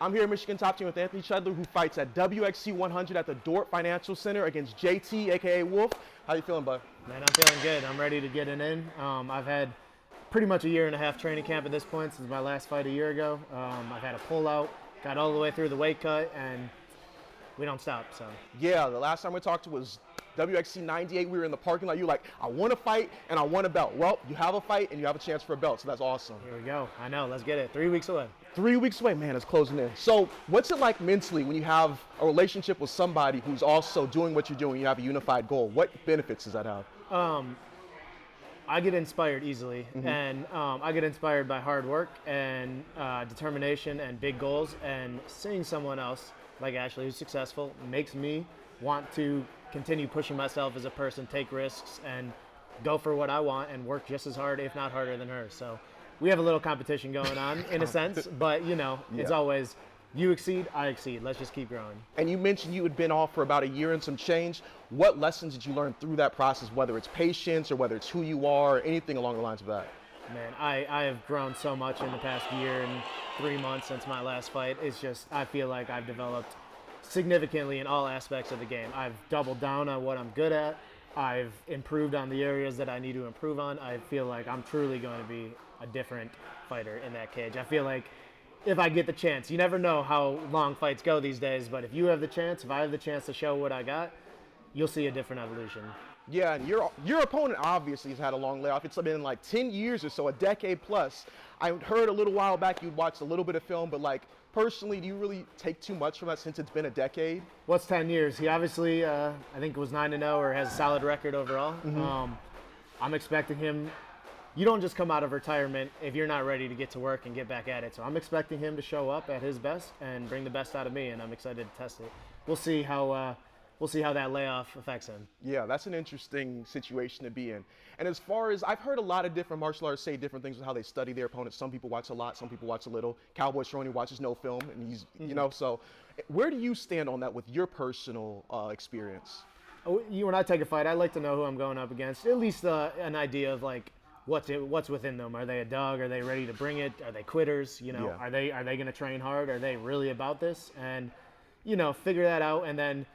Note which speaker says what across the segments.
Speaker 1: I'm here in Michigan Top Team with Anthony Chudler, who fights at WXC100 at the Dorp Financial Center against JT, aka Wolf. How you feeling, bud?
Speaker 2: Man, I'm feeling good. I'm ready to get it in. I've had pretty much a year and a half training camp at this point since my last fight a year ago. I've had a pullout, got all the way through the weight cut, and we don't stop. So
Speaker 1: Yeah, the last time we talked was WXC98. We were in the parking lot. You were like, I want to fight and I want a belt. Well, you have a fight and you have a chance for a belt, so that's awesome.
Speaker 2: here we go. I know. Let's get it. 3 weeks away.
Speaker 1: 3 weeks away, man, it's closing in. So what's it like mentally when you have a relationship with somebody who's also doing what you're doing, you have a unified goal? What benefits does that have?
Speaker 2: I get inspired easily, and I get inspired by hard work and determination and big goals, and seeing someone else like Ashley who's successful makes me want to continue pushing myself as a person, take risks, and go for what I want and work just as hard, if not harder than her. So we have a little competition going on in a sense, but you know, it's always you exceed, I exceed. Let's just keep growing.
Speaker 1: And you mentioned you had been off for about a year and some change. What lessons did you learn through that process, whether it's patience or whether it's who you are or anything along the lines of that?
Speaker 2: Man, I have grown so much in the past year and 3 months since my last fight. It's just, I feel like I've developed significantly in all aspects of the game. I've doubled down on what I'm good at. I've improved on the areas that I need to improve on. I feel like I'm truly going to be a different fighter in that cage. I feel like if I get the chance, you never know how long fights go these days, but if you have the chance, if I have the chance to show what I got, you'll see a different evolution.
Speaker 1: Yeah, and your opponent obviously has had a long layoff. It's been like 10 years or so, a decade plus. I heard a little while back you watched a little bit of film, but like personally, do you really take too much from that since it's been a decade?
Speaker 2: What's 10 years? He obviously, I think was 9-0 or has a solid record overall. I'm expecting him. You don't just come out of retirement if you're not ready to get to work and get back at it. So I'm expecting him to show up at his best and bring the best out of me, and I'm excited to test it. We'll see how that layoff affects him.
Speaker 1: Yeah, that's an interesting situation to be in. And as far as I've heard a lot of different martial artists say different things with how they study their opponents. Some people watch a lot, some people watch a little. Cowboy Cerrone watches no film, and he's you know. So, where do you stand on that with your personal experience?
Speaker 2: When I take a fight, I like to know who I'm going up against. At least an idea of like what's within them. Are they a dog? Are they ready to bring it? Are they quitters? You know, are they going to train hard? Are they really about this? And you know, figure that out, and then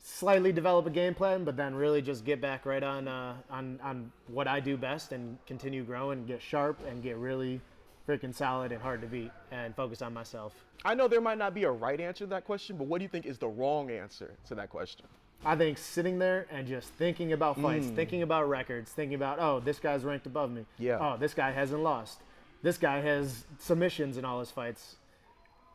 Speaker 2: slightly develop a game plan, but then really just get back right on what I do best and continue growing and get sharp and get really freaking solid and hard to beat and focus on myself.
Speaker 1: I know there might not be a right answer to that question, but what do you think is the wrong answer to that question?
Speaker 2: I think sitting there and just thinking about fights, thinking about records, thinking about, oh, this guy's ranked above me.
Speaker 1: Yeah.
Speaker 2: Oh, this guy hasn't lost. This guy has submissions in all his fights.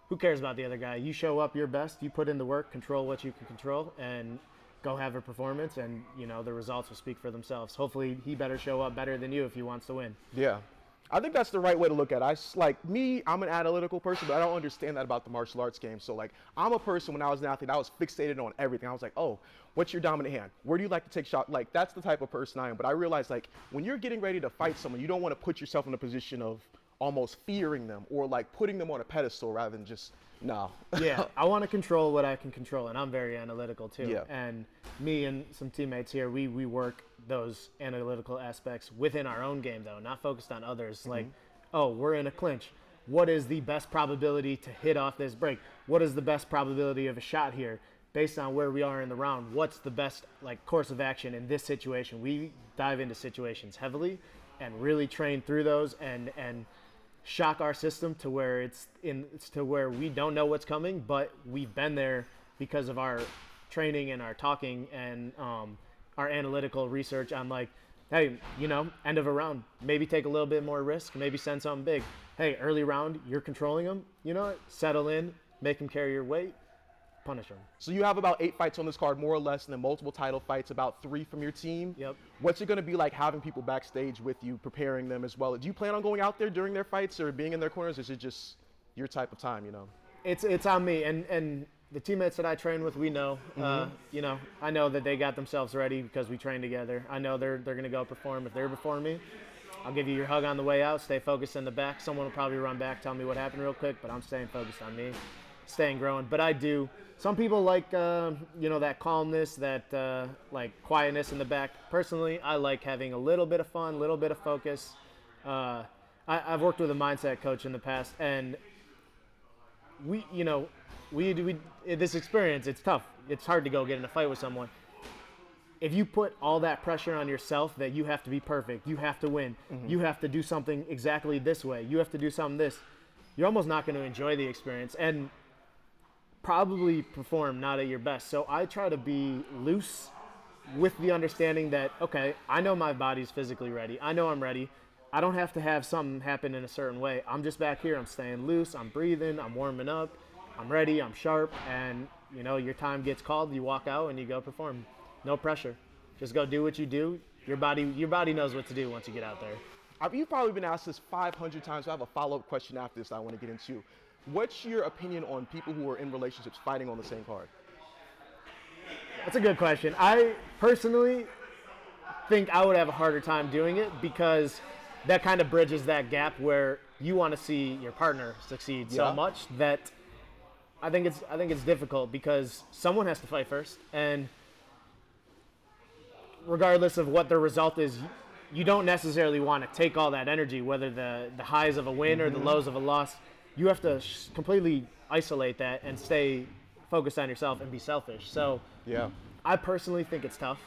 Speaker 2: Who cares about the other guy? You show up your best, you put in the work, control what you can control, and go have a performance, and you know the results will speak for themselves. Hopefully he better show up better than you if he wants to win.
Speaker 1: Yeah. I think that's the right way to look at it. I'm an analytical person, but I don't understand that about the martial arts game. So like, I'm a person, when I was an athlete, I was fixated on everything. I was like, oh, what's your dominant hand? Where do you like to take shots? Like, that's the type of person I am. But I realized, like, when you're getting ready to fight someone, you don't want to put yourself in a position of almost fearing them or like putting them on a pedestal rather than just, no.
Speaker 2: Yeah, I want to control what I can control, and I'm very analytical too.
Speaker 1: Yeah.
Speaker 2: And me and some teammates here, we work those analytical aspects within our own game, though, not focused on others. Like, oh, we're in a clinch. What is the best probability to hit off this break? What is the best probability of a shot here? Based on where we are in the round, what's the best like course of action in this situation? We dive into situations heavily and really train through those and shock our system to where it's to where we don't know what's coming, but we've been there because of our training and our talking and our analytical research on like, hey, you know, end of a round, maybe take a little bit more risk, maybe send something big. Hey, early round, you're controlling them, you know, settle in, make them carry your weight, punish them.
Speaker 1: So you have about 8 fights on this card, more or less, and then multiple title fights, about 3 from your team.
Speaker 2: Yep.
Speaker 1: What's it going to be like having people backstage with you, preparing them as well? Do you plan on going out there during their fights or being in their corners? Or is it just your type of time, you know?
Speaker 2: It's on me, and the teammates that I train with, we know, you know, I know that they got themselves ready because we train together. I know they're going to go perform. If they're before me, I'll give you your hug on the way out. Stay focused in the back. Someone will probably run back, tell me what happened real quick, but I'm staying focused on me, staying growing. But I do. Some people like, you know, that calmness, that like quietness in the back. Personally, I like having a little bit of fun, a little bit of focus. I've worked with a mindset coach in the past, and we this experience, it's tough. It's hard to go get in a fight with someone. If you put all that pressure on yourself that you have to be perfect, you have to win, you have to do something exactly this way, you have to do something this, you're almost not going to enjoy the experience and probably perform not at your best. So I try to be loose with the understanding that, okay, I know my body's physically ready. I know I'm ready. I don't have to have something happen in a certain way. I'm just back here. I'm staying loose. I'm breathing. I'm warming up. I'm ready. I'm sharp. And, your time gets called. You walk out and you go perform. No pressure. Just go do what you do. Your body knows what to do once you get out there.
Speaker 1: You've probably been asked this 500 times. So I have a follow-up question after this I want to get into. What's your opinion on people who are in relationships fighting on the same card?
Speaker 2: That's a good question. I personally think I would have a harder time doing it because that kind of bridges that gap where you want to see your partner succeed so much that I think it's difficult because someone has to fight first, and regardless of what the result is, you don't necessarily want to take all that energy, whether the highs of a win or the lows of a loss. You have to completely isolate that and stay focused on yourself and be selfish. So I personally think it's tough.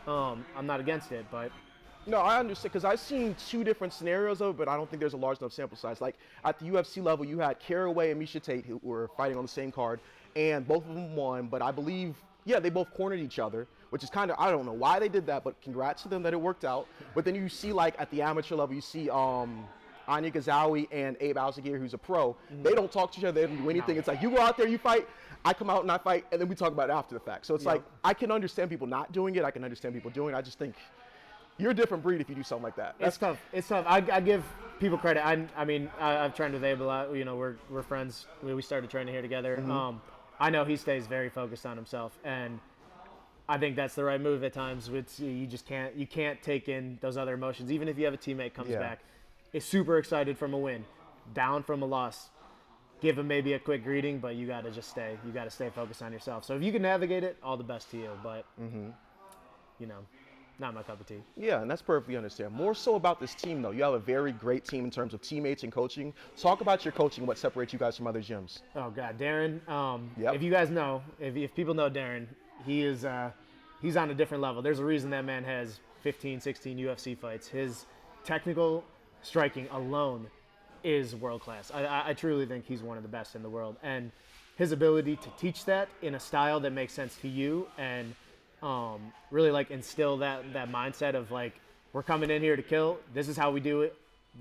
Speaker 2: I'm not against it, but
Speaker 1: no, I understand because I've seen two different scenarios of it, but I don't think there's a large enough sample size. Like at the UFC level, you had Caraway and Misha Tate who were fighting on the same card, and both of them won. But I believe, they both cornered each other, which is kind of, I don't know why they did that, but congrats to them that it worked out. But then you see, like at the amateur level, you see Anya Gazawi and Abe Alzagir, who's a pro. They don't talk to each other. They don't do anything. No. It's like you go out there, you fight. I come out and I fight, and then we talk about it after the fact. So it's like I can understand people not doing it. I can understand people doing it. I just think you're a different breed if you do something like that.
Speaker 2: It's tough. It's tough. I give people credit. I've trained with Abe a lot. We're friends. We started training here together. I know he stays very focused on himself, and I think that's the right move at times. You can't take in those other emotions. Even if you have a teammate comes back, is super excited from a win, down from a loss, give him maybe a quick greeting, but you got to stay focused on yourself. So if you can navigate it, all the best to you. But not my cup of tea.
Speaker 1: Yeah, and that's perfectly understandable. More so about this team, though. You have a very great team in terms of teammates and coaching. Talk about your coaching, what separates you guys from other gyms.
Speaker 2: Oh, God. Darren, if you guys know, if people know Darren, he's on a different level. There's a reason that man has 15, 16 UFC fights. His technical striking alone is world-class. I truly think he's one of the best in the world. And his ability to teach that in a style that makes sense to you and really like instill that mindset of like, we're coming in here to kill. This is how we do it.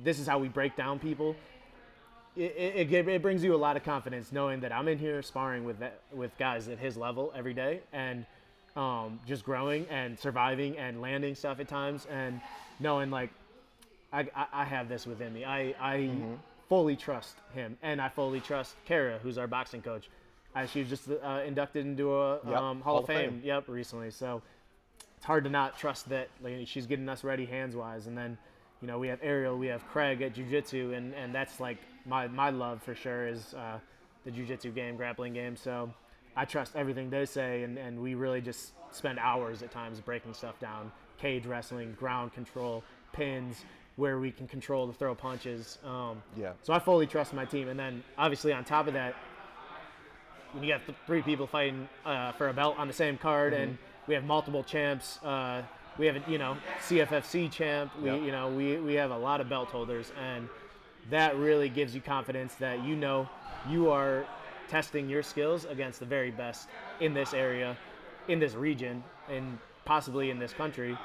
Speaker 2: This is how we break down people. It brings you a lot of confidence knowing that I'm in here sparring with guys at his level every day and just growing and surviving and landing stuff at times and knowing like I have this within me. I fully trust him, and I fully trust Kara, who's our boxing coach. She was just inducted into a Hall of Fame. Recently. So it's hard to not trust that she's getting us ready hands-wise. And then, we have Ariel, we have Craig at jiu-jitsu, and that's like my love for sure is the jiu-jitsu game, grappling game. So I trust everything they say, and we really just spend hours at times breaking stuff down. Cage wrestling, ground control, pins, where we can control the throw punches. So I fully trust my team. And then obviously on top of that, when you have three people fighting for a belt on the same card, and we have multiple champs, we have a CFFC champ. We have a lot of belt holders, and that really gives you confidence that you are testing your skills against the very best in this area, in this region, and possibly in this country.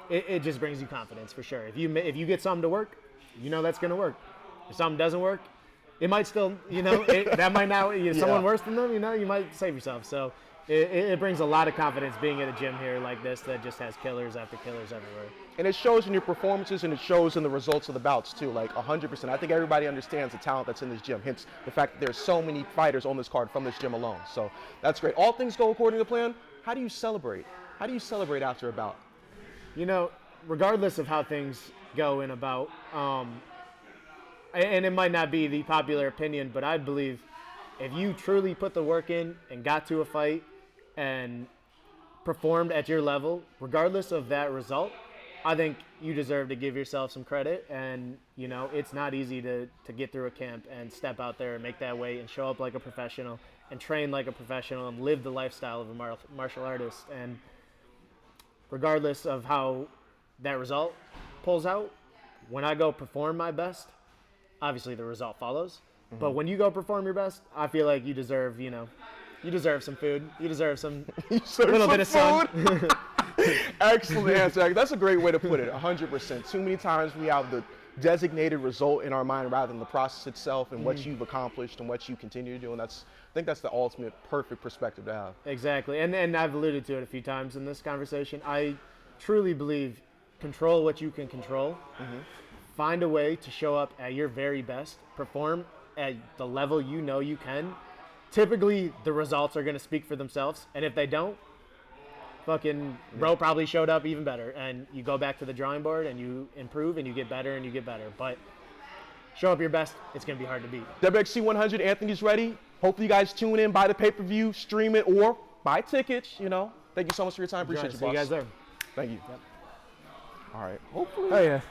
Speaker 2: It just brings you confidence for sure. If you get something to work, that's going to work. If something doesn't work, it might still, that might not, someone worse than them, you might save yourself. So it brings a lot of confidence being at a gym here like this that just has killers after killers everywhere.
Speaker 1: And it shows in your performances and it shows in the results of the bouts too, like 100%. I think everybody understands the talent that's in this gym, hence the fact that there's so many fighters on this card from this gym alone. So that's great. All things go according to plan. How do you celebrate? How do you celebrate after a bout?
Speaker 2: Regardless of how things go in a bout, and it might not be the popular opinion, but I believe if you truly put the work in and got to a fight and performed at your level, regardless of that result, I think you deserve to give yourself some credit. And, you know, it's not easy to get through a camp and step out there and make that weight and show up like a professional and train like a professional and live the lifestyle of a martial artist. And regardless of how that result pulls out, when I go perform my best, obviously the result follows. But when you go perform your best, I feel like you deserve, you know, you deserve some food. You deserve some little bit of sun.
Speaker 1: Excellent answer. That's a great way to put it. 100%. Too many times we have the designated result in our mind rather than the process itself and what you've accomplished and what you continue to do. And I think that's the ultimate perfect perspective to have.
Speaker 2: Exactly. And I've alluded to it a few times in this conversation. I truly believe control what you can control. Find a way to show up at your very best. Perform at the level you know you can. Typically, the results are going to speak for themselves. And if they don't, fucking bro probably showed up even better. And you go back to the drawing board and you improve and you get better and you get better. But show up your best. It's going to be hard to beat.
Speaker 1: WXC100, Anthony's ready. Hopefully you guys tune in, buy the pay-per-view, stream it, or buy tickets, you know. Thank you so much for your time. Appreciate you, boss.
Speaker 2: See you guys there.
Speaker 1: Thank you.
Speaker 2: Yep.
Speaker 1: All right. Hopefully.
Speaker 3: Oh, yeah.